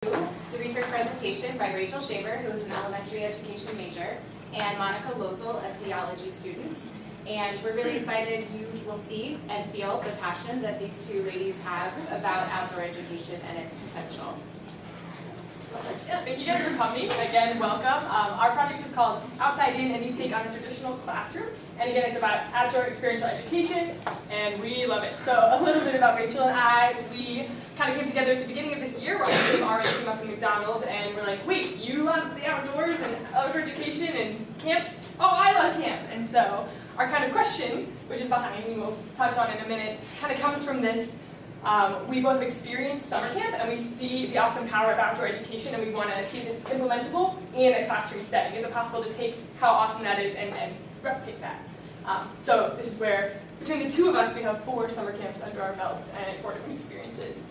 The research presentation by Rachel Shaver, who is an elementary education major, and Monica Loesel, a theology student. And we're really excited you will see and feel the passion that these two ladies have about outdoor education and its potential. Yeah, thank you guys for coming. Again, welcome. Our project is called Outside In, and you take on a traditional classroom. And again, it's about outdoor experiential education, and we love it. So a little bit about Rachel and I. We kind of came together at the beginning of this year. We're already came up in McDonald's, and we're like, wait, you love the outdoors and outdoor education and camp? Oh, I love camp. And so our kind of question, which is behind me, we'll touch on in a minute, kind of comes from this. We both experienced summer camp, and we see the awesome power of outdoor education, and we want to see if it's implementable in a classroom setting. Is it possible to take how awesome that is and replicate that? So this is where, between the two of us, we have 4 summer camps under our belts and 4 different experiences.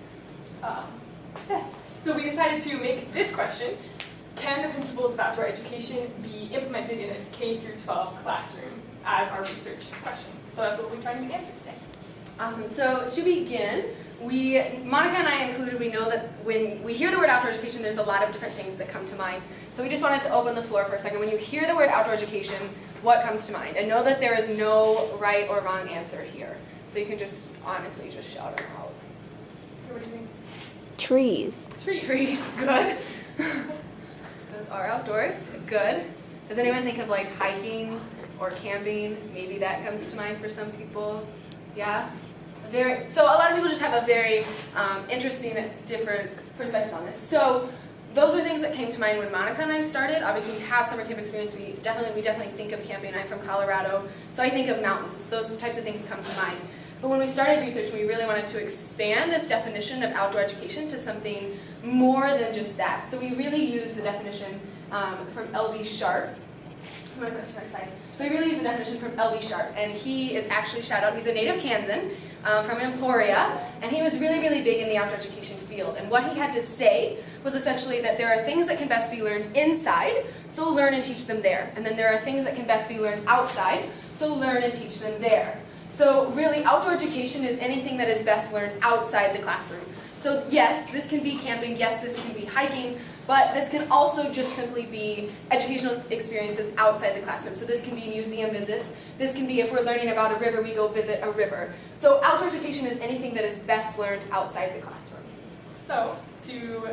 Yes, so we decided to make this question: can the principles of outdoor education be implemented in a K-12 classroom, as our research question? So that's what we're trying to answer today. Awesome. So to begin, Monica and I included, we know that when we hear the word outdoor education, there's a lot of different things that come to mind. So we just wanted to open the floor for a second. When you hear the word outdoor education, what comes to mind? And know that there is no right or wrong answer here. So you can just honestly just shout it out. What do you think? Trees. Trees. Good. Those are outdoors. Good. Does anyone think of like hiking or camping? Maybe that comes to mind for some people. Yeah? So a lot of people just have a very interesting, different perspectives on this. So those are things that came to mind when Monica and I started. Obviously, we have summer camp experience. We definitely think of camping. I'm from Colorado, so I think of mountains. Those types of things come to mind. But when we started research, we really wanted to expand this definition of outdoor education to something more than just that. So we really used the definition from L.B. Sharp. I'm going to put next slide. So we really use the definition from L.B. Sharp, and he is actually, shout out, he's a native Kansan from Emporia, and he was really, really big in the outdoor education field. And what he had to say was essentially that there are things that can best be learned inside, so learn and teach them there. And then there are things that can best be learned outside, so learn and teach them there. So really, outdoor education is anything that is best learned outside the classroom. So yes, this can be camping, yes, this can be hiking, but this can also just simply be educational experiences outside the classroom. So this can be museum visits. This can be if we're learning about a river, we go visit a river. So outdoor education is anything that is best learned outside the classroom. So to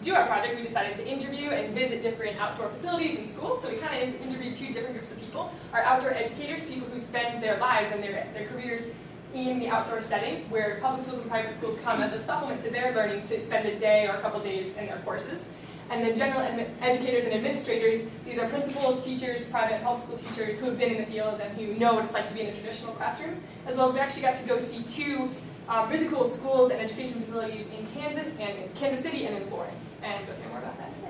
do our project, we decided to interview and visit different outdoor facilities in schools. So we kind of interviewed 2 different groups of people. Our outdoor educators, people who spend their lives and their careers in the outdoor setting, where public schools and private schools come as a supplement to their learning to spend a day or a couple days in their courses. And then general educators and administrators, these are principals, teachers, private and public school teachers who have been in the field and who know what it's like to be in a traditional classroom, as well as we actually got to go see 2 really cool schools and education facilities in Kansas City and in Florence. And we'll hear more about that today.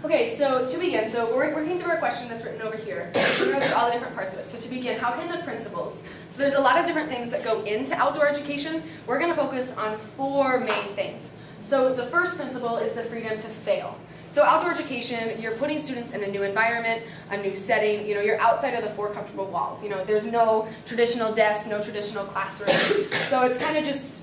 Okay, so to begin, so we're working through our question that's written over here. We're going through all the different parts of it. So to begin, how can the principles, so there's a lot of different things that go into outdoor education. We're going to focus on 4 main things. So the first principle is the freedom to fail. So outdoor education, you're putting students in a new environment, a new setting, you're outside of the 4 comfortable walls. There's no traditional desk, no traditional classroom. So it's kind of just,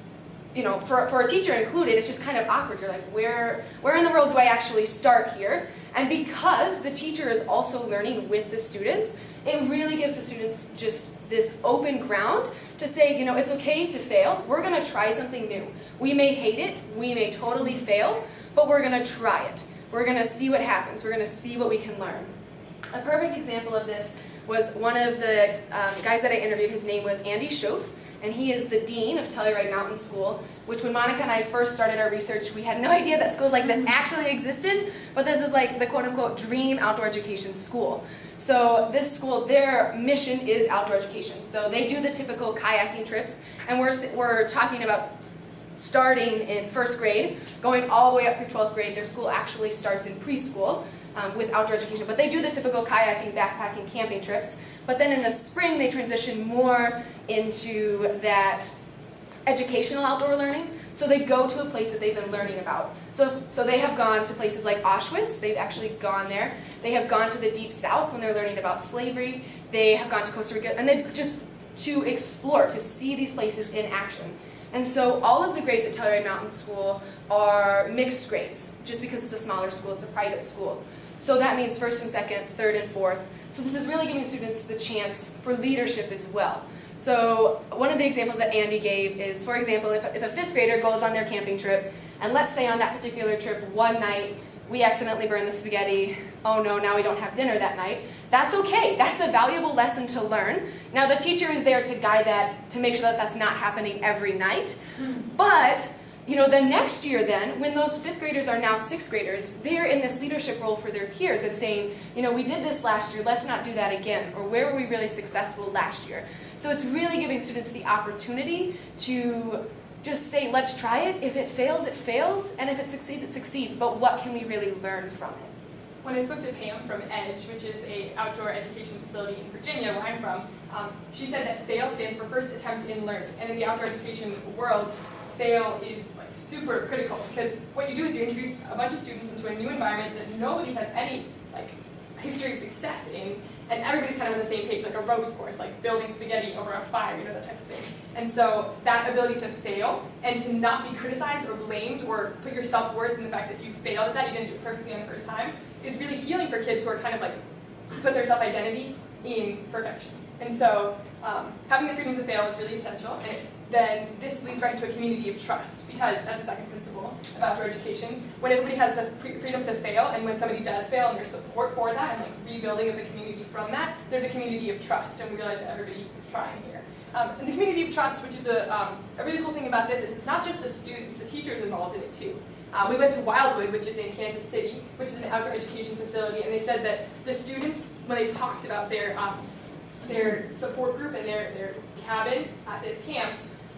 for a teacher included, it's just kind of awkward. You're like, where in the world do I actually start here? And because the teacher is also learning with the students, it really gives the students just this open ground to say, it's okay to fail. We're going to try something new. We may hate it. We may totally fail, but we're going to try it. We're going to see what happens. We're going to see what we can learn. A perfect example of this was one of the guys that I interviewed. His name was Andy Schoaf, and he is the dean of Telluride Mountain School, which when Monica and I first started our research, we had no idea that schools like this actually existed, but this is like the quote-unquote dream outdoor education school. So this school, their mission is outdoor education. So they do the typical kayaking trips, and we're talking about starting in 1st grade, going all the way up through 12th grade. Their school actually starts in preschool with outdoor education, but they do the typical kayaking, backpacking, camping trips. But then in the spring, they transition more into that educational outdoor learning. So they go to a place that they've been learning about. So they have gone to places like Auschwitz. They've actually gone there. They have gone to the Deep South when they're learning about slavery. They have gone to Costa Rica, and they've just to explore, to see these places in action. And so all of the grades at Telluride Mountain School are mixed grades, just because it's a smaller school, it's a private school. So that means first and second, third and fourth. So this is really giving students the chance for leadership as well. So one of the examples that Andy gave is, for example, if a fifth grader goes on their camping trip, and let's say on that particular trip one night, we accidentally burn the spaghetti, oh no, now we don't have dinner that night. That's okay, that's a valuable lesson to learn. Now the teacher is there to guide that, to make sure that that's not happening every night. But, you know, the next year then, when those fifth graders are now sixth graders, they're in this leadership role for their peers of saying, you know, we did this last year, let's not do that again, or where were we really successful last year? So it's really giving students the opportunity to just say, let's try it. If it fails, it fails. And if it succeeds. But what can we really learn from it? When I spoke to Pam from EDGE, which is an outdoor education facility in Virginia, where I'm from, she said that FAIL stands for First Attempt in Learning. And in the outdoor education world, FAIL is like super critical, because what you do is you introduce a bunch of students into a new environment that nobody has any like history of success in, and everybody's kind of on the same page, like a ropes course, like building spaghetti over a fire, you know, that type of thing. And so that ability to fail and to not be criticized or blamed or put your self-worth in the fact that you failed at that, you didn't do it perfectly on the first time, is really healing for kids who are kind of like put their self-identity in perfection. And so having the freedom to fail is really essential. And then this leads right into a community of trust, because that's the second principle of outdoor education. When everybody has the freedom to fail, and when somebody does fail, and there's support for that, and like rebuilding of the community from that, there's a community of trust, and we realize that everybody is trying here. And the community of trust, which is a really cool thing about this, is it's not just the students, the teachers involved in it too. We went to Wildwood, which is in Kansas City, which is an outdoor education facility, and they said that the students, when they talked about their support group and their cabin at this camp,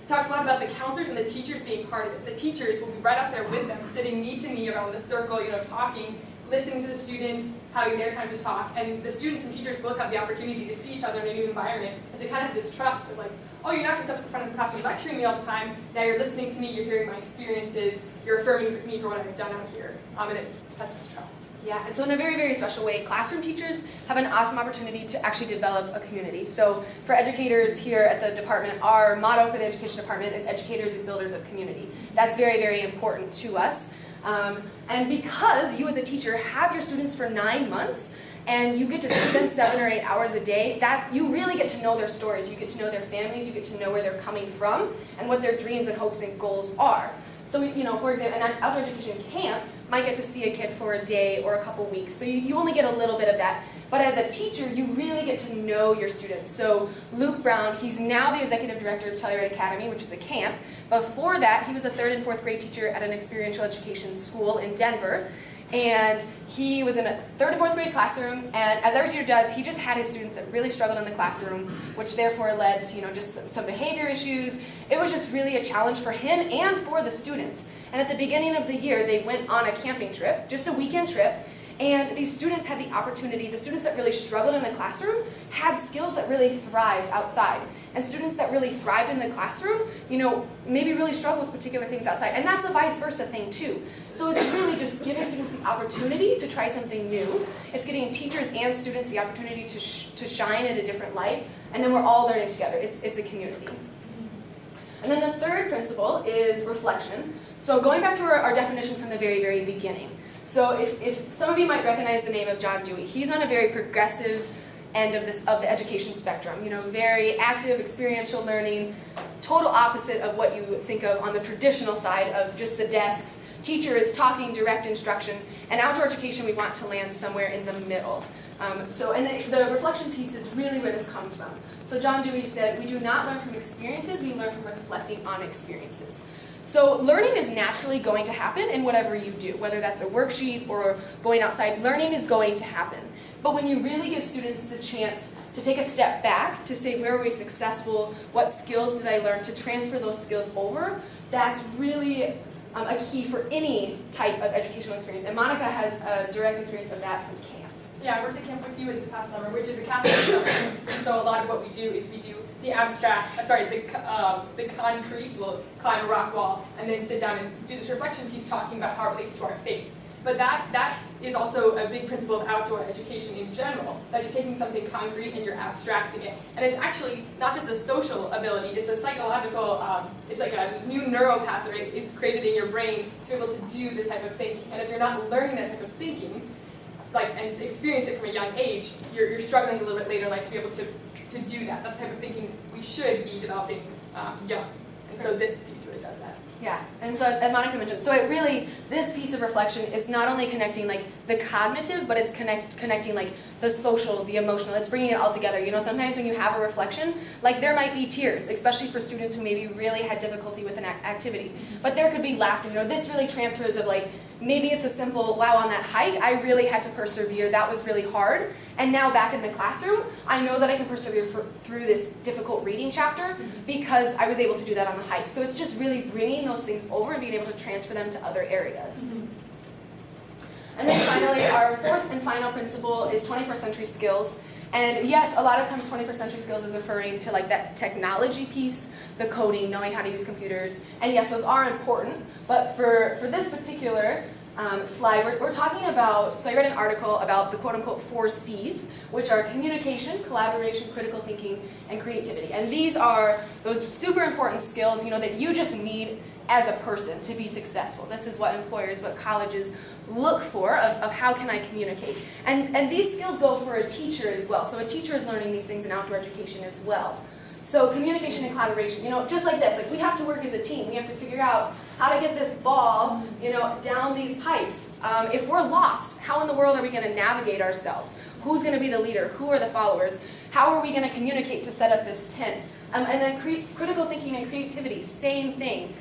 talks a lot about the counselors and the teachers being part of it. The teachers will be right out there with them, sitting knee to knee around the circle, you know, talking, listening to the students, having their time to talk. And the students and teachers both have the opportunity to see each other in a new environment and to kind of have this trust of like, oh, you're not just up in front of the classroom lecturing me all the time, now you're listening to me, you're hearing my experiences, you're affirming me for what I've done out here. And it has this trust. Yeah, and so in a very, very special way, classroom teachers have an awesome opportunity to actually develop a community. So for educators here at the department, our motto for the education department is educators as builders of community. That's very, very important to us. And because you as a teacher have your students for 9 months, and you get to see them 7 or 8 hours a day, that you really get to know their stories, you get to know their families, you get to know where they're coming from, and what their dreams and hopes and goals are. So, you know, for example, an outdoor education camp might get to see a kid for a day or a couple weeks. So you only get a little bit of that. But as a teacher, you really get to know your students. So Luke Brown, he's now the executive director of Telluride Academy, which is a camp. Before that, he was a 3rd and 4th grade teacher at an experiential education school in Denver. And he was in a 3rd and 4th grade classroom, and as every teacher does, he just had his students that really struggled in the classroom, which therefore led to, you know, just some behavior issues. It was just really a challenge for him and for the students. And at the beginning of the year, they went on a camping trip, just a weekend trip, and these students had the opportunity, the students that really struggled in the classroom had skills that really thrived outside. And students that really thrived in the classroom, you know, maybe really struggle with particular things outside. And that's a vice versa thing too. So it's really just giving students the opportunity to try something new. It's getting teachers and students the opportunity to shine in a different light. And then we're all learning together. It's a community. And then the third principle is reflection. So going back to our definition from the very, very beginning. So if some of you might recognize the name of John Dewey, he's on a very progressive end of the education spectrum. You know, very active, experiential learning, total opposite of what you think of on the traditional side of just the desks. Teacher is talking, direct instruction, and outdoor education we want to land somewhere in the middle. And the reflection piece is really where this comes from. So John Dewey said, we do not learn from experiences, we learn from reflecting on experiences. So learning is naturally going to happen in whatever you do, whether that's a worksheet or going outside, learning is going to happen. But when you really give students the chance to take a step back, to say where were we successful, what skills did I learn, to transfer those skills over, that's really a key for any type of educational experience. And Monica has a direct experience of that from camp. Yeah, I worked at Camp with you this past summer, which is a Catholic summer. And so a lot of what we do is we do the the concrete, we'll climb a rock wall, and then sit down and do this reflection piece talking about how it relates to our faith. But that is also a big principle of outdoor education in general, that you're taking something concrete and you're abstracting it. And it's actually not just a social ability, it's a psychological, it's like a new neural pathway. It's created in your brain to be able to do this type of thinking. And if you're not learning that type of thinking, and experience it from a young age, you're struggling a little bit later in life to be able to do that. That's the type of thinking we should be developing young. And so this piece really does that. Yeah, and so as Monica mentioned, so it really, this piece of reflection is not only connecting like the cognitive, but it's connecting like the social, the emotional, it's bringing it all together. You know, sometimes when you have a reflection, like there might be tears, especially for students who maybe really had difficulty with an activity, but there could be laughter. You know, this really transfers of like, maybe it's a simple, wow, on that hike, I really had to persevere, that was really hard, and now back in the classroom, I know that I can persevere through this difficult reading chapter because I was able to do that on the hike. So it's just really bringing those things over and being able to transfer them to other areas. And then finally, our fourth and final principle is 21st century skills. And yes, a lot of times 21st century skills is referring to like that technology piece, the coding, knowing how to use computers. And yes, those are important, but for this particular slide, we're talking about, so I read an article about the quote-unquote 4 C's, which are communication, collaboration, critical thinking, and creativity. And these are those super important skills, you know, that you just need as a person to be successful. This is what employers, what colleges look for of how can I communicate. And these skills go for a teacher as well. So a teacher is learning these things in outdoor education as well. So communication and collaboration, you know, just like this, like we have to work as a team. We have to figure out how to get this ball, you know, down these pipes. If we're lost, how in the world are we going to navigate ourselves? Who's going to be the leader? Who are the followers? How are we going to communicate to set up this tent? And then critical thinking and creativity, same thing.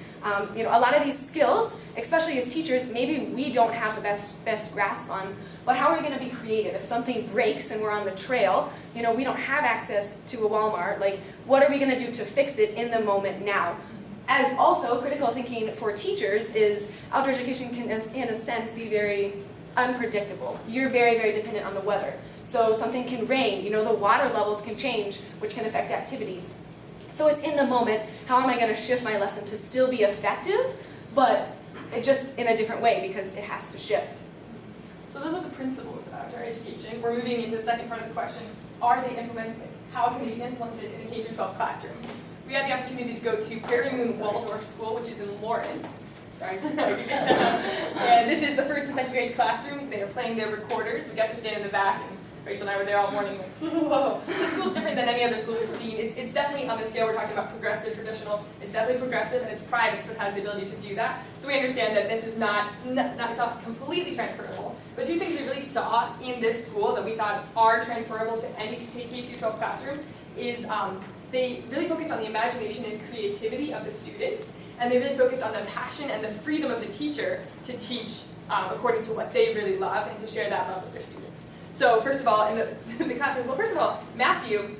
You know, a lot of these skills, especially as teachers, maybe we don't have the best grasp on, but how are we going to be creative? If something breaks and we're on the trail, you know, we don't have access to a Walmart, like, what are we going to do to fix it in the moment now? As also, critical thinking for teachers is outdoor education can, in a sense, be very unpredictable. You're very, very dependent on the weather. So something can rain, you know, the water levels can change, which can affect activities. So it's in the moment, how am I going to shift my lesson to still be effective, but just in a different way because it has to shift. So those are the principles of outdoor education. We're moving into the second part of the question. Are they implemented? How can they be implemented in a K-12 classroom? We had the opportunity to go to Prairie Moon Waldorf School, which is in Lawrence. Sorry. And this is the first and second grade classroom. They are playing their recorders. We got to stand in the back, and Rachel and I were there all morning like, whoa. The school's different than any other school we've seen. It's definitely on the scale we're talking about progressive, traditional. It's definitely progressive, and it's private, so it has the ability to do that. So we understand that this is it's not completely transferable. But two things we really saw in this school that we thought are transferable to any K-12 classroom is they really focused on the imagination and creativity of the students, and they really focused on the passion and the freedom of the teacher to teach according to what they really love and to share that love with their students. So first of all, in the classroom, well, first of all, Matthew,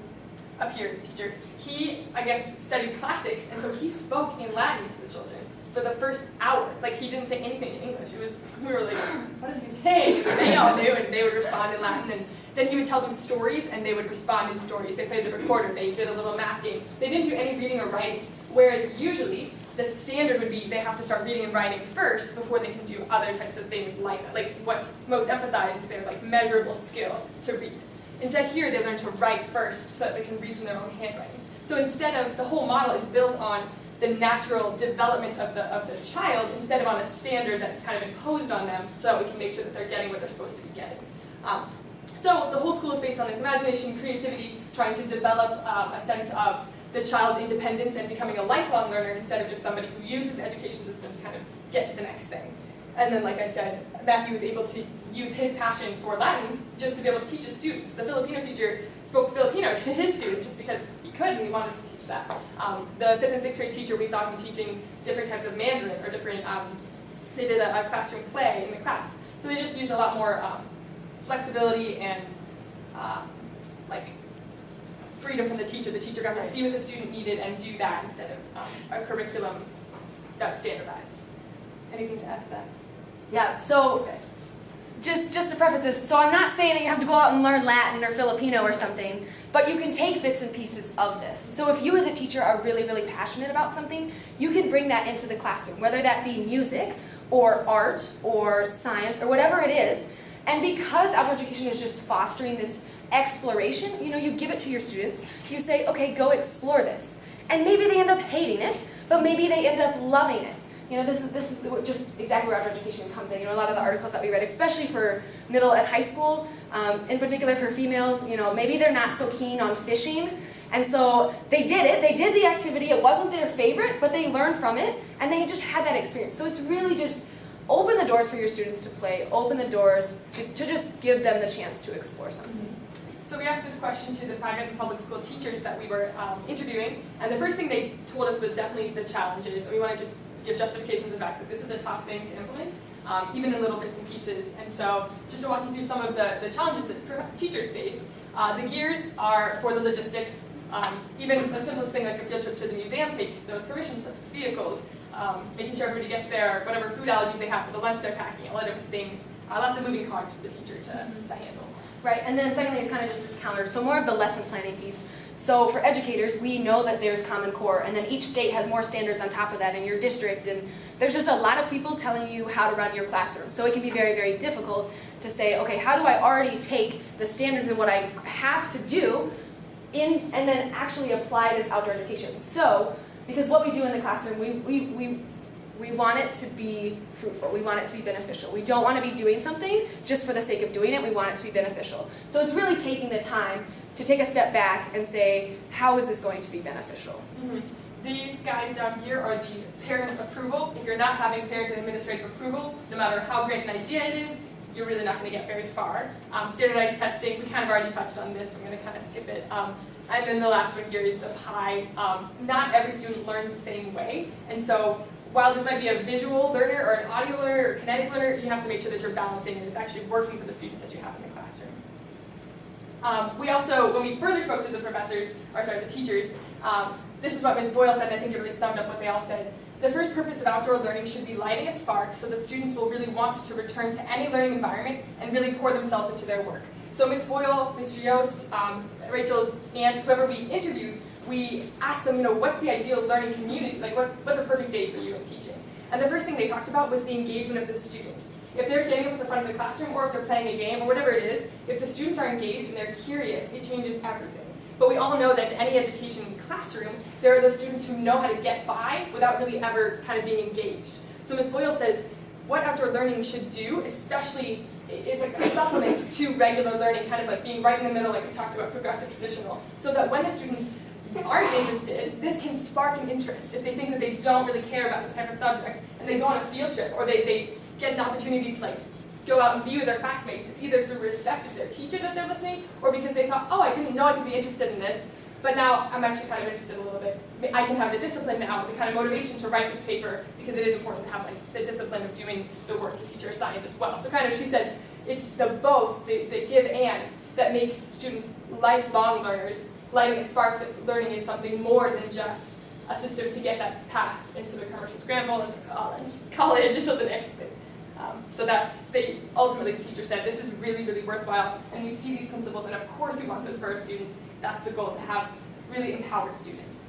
up here, teacher, he, I guess, studied classics, and so he spoke in Latin to the children for the first hour. Like, he didn't say anything in English. We were like, what does he say? And they all knew, and they would respond in Latin, and then he would tell them stories, and they would respond in stories. They played the recorder. They did a little math game. They didn't do any reading or writing, whereas usually the standard would be they have to start reading and writing first before they can do other types of things like that. Like, what's most emphasized is their measurable skill to read. Instead here, they learn to write first so that they can read from their own handwriting. So instead of, the whole model is built on the natural development of the child instead of on a standard that's kind of imposed on them so that we can make sure that they're getting what they're supposed to be getting. So the whole school is based on this imagination, creativity, trying to develop a sense of the child's independence and becoming a lifelong learner instead of just somebody who uses the education system to kind of get to the next thing. And then, like I said, Matthew was able to use his passion for Latin just to be able to teach his students. The Filipino teacher spoke Filipino to his students just because he could and he wanted to teach that. The 5th and 6th grade teacher, we saw him teaching different types of Mandarin or different, they did a classroom play in the class. So they just used a lot more flexibility and freedom from the teacher. The teacher got to see what the student needed and do that instead of a curriculum that's standardized. Anything to add to that? Yeah, so Okay. just to preface this, so I'm not saying that you have to go out and learn Latin or Filipino or something, but you can take bits and pieces of this. So if you as a teacher are really, really passionate about something, you can bring that into the classroom, whether that be music or art or science or whatever it is. And because outdoor education is just fostering this exploration, you give it to your students. You say, okay, go explore this. And maybe they end up hating it, but maybe they end up loving it. This is just exactly where outdoor education comes in. A lot of the articles that we read, especially for middle and high school, in particular for females, maybe they're not so keen on fishing. And so they did it. They did the activity. It wasn't their favorite, but they learned from it, and they just had that experience. So it's really just open the doors for your students to play. Open the doors to just give them the chance to explore something. So we asked this question to the private and public school teachers that we were interviewing, and the first thing they told us was definitely the challenges. And we wanted to give justification to the fact that this is a tough thing to implement, even in little bits and pieces. And so just to walk you through some of the challenges that teachers face, the gears are for the logistics. Even the simplest thing like a field trip to the museum takes those permission slips, vehicles, making sure everybody gets there, whatever food allergies they have for the lunch they're packing, a lot of different things. Lots of moving cogs for the teacher to handle. Right, and then secondly is kind of just this calendar. So more of the lesson planning piece. So for educators, we know that there's Common Core, and then each state has more standards on top of that in your district, and there's just a lot of people telling you how to run your classroom. So it can be very, very difficult to say, okay, how do I already take the standards and what I have to do and then actually apply this outdoor education? So, because what we do in the classroom, we want it to be fruitful. We want it to be beneficial. We don't want to be doing something just for the sake of doing it. We want it to be beneficial. So it's really taking the time to take a step back and say, how is this going to be beneficial? Mm-hmm. These guys down here are the parent approval. If you're not having parent and administrative approval, no matter how great an idea it is, you're really not going to get very far. Standardized testing, we kind of already touched on this, so I'm going to kind of skip it. And then the last one here is the pie. Not every student learns the same way, and so while this might be a visual learner or an audio learner or kinetic learner, you have to make sure that you're balancing and it's actually working for the students that you have in the classroom. We also, when we further spoke to the the teachers, this is what Ms. Boyle said, and I think it really summed up what they all said. The first purpose of outdoor learning should be lighting a spark so that students will really want to return to any learning environment and really pour themselves into their work. So Ms. Boyle, Mr. Yost, Rachel's aunt, whoever we interviewed, we asked them, what's the ideal learning community? Like, what's a perfect day for you in teaching? And the first thing they talked about was the engagement of the students. If they're standing up at the front of the classroom, or if they're playing a game, or whatever it is, if the students are engaged and they're curious, it changes everything. But we all know that in any education classroom, there are those students who know how to get by without really ever kind of being engaged. So Ms. Boyle says, what outdoor learning should do, especially is like a supplement to regular learning, kind of like being right in the middle, like we talked about, progressive, traditional, so that when the students aren't interested, this can spark an interest. If they think that they don't really care about this type of subject, and they go on a field trip, or they get an opportunity to go out and be with their classmates, it's either through respect of their teacher that they're listening, or because they thought, oh, I didn't know I could be interested in this, but now I'm actually kind of interested a little bit. I can have the discipline now, the kind of motivation to write this paper, because it is important to have the discipline of doing the work the teacher assigned as well. So kind of, she said, it's the both, the give and, that makes students lifelong learners. Lighting a spark that learning is something more than just a system to get that pass into the commercial scramble, into college until the next thing. So ultimately the teacher said, this is really, really worthwhile, and we see these principles, and of course we want this for our students. That's the goal, to have really empowered students.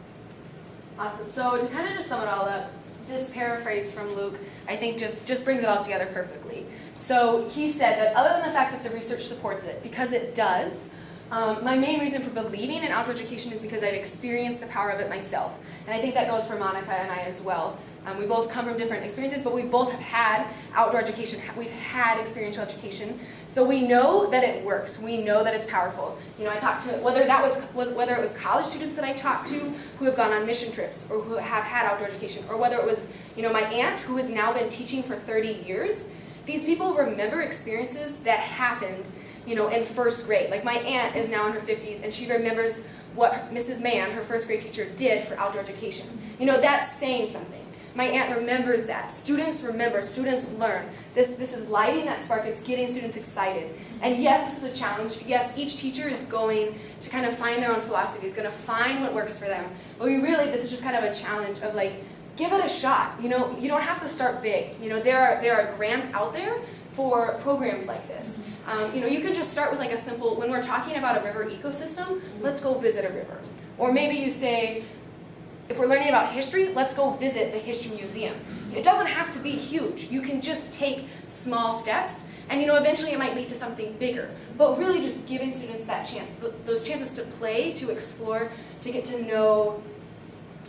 Awesome. So to kind of just sum it all up, this paraphrase from Luke, I think just brings it all together perfectly. So he said that other than the fact that the research supports it, because it does, my main reason for believing in outdoor education is because I've experienced the power of it myself. And I think that goes for Monica and I as well. We both come from different experiences, but we both have had outdoor education. We've had experiential education. So we know that it works. We know that it's powerful. I talked to, whether it was college students that I talked to who have gone on mission trips or who have had outdoor education, or whether it was, my aunt who has now been teaching for 30 years. These people remember experiences that happened in first grade. Like my aunt is now in her 50s, and she remembers what Mrs. Mann, her first grade teacher, did for outdoor education. That's saying something. My aunt remembers that. Students remember, students learn. This is lighting that spark, it's getting students excited. And yes, this is a challenge. Yes, each teacher is going to kind of find their own philosophy, is going to find what works for them. But this is just kind of a challenge of give it a shot. You don't have to start big. There are grants out there for programs like this. You can just start with a simple, when we're talking about a river ecosystem, let's go visit a river. Or maybe you say, if we're learning about history, let's go visit the History Museum. It doesn't have to be huge. You can just take small steps, and eventually it might lead to something bigger. But really just giving students that chance, those chances to play, to explore, to get to know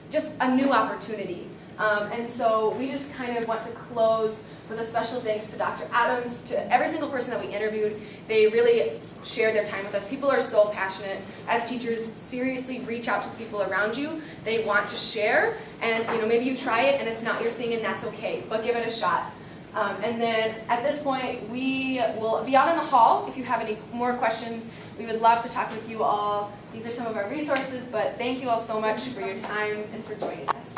just a new opportunity. And so we just kind of want to close with a special thanks to Dr. Adams, to every single person that we interviewed. They really shared their time with us. People are so passionate. As teachers, seriously reach out to the people around you. They want to share, and maybe you try it and it's not your thing, and that's okay, but give it a shot. And then at this point, we will be out in the hall. If you have any more questions, we would love to talk with you all. These are some of our resources, but thank you all so much for your time and for joining us.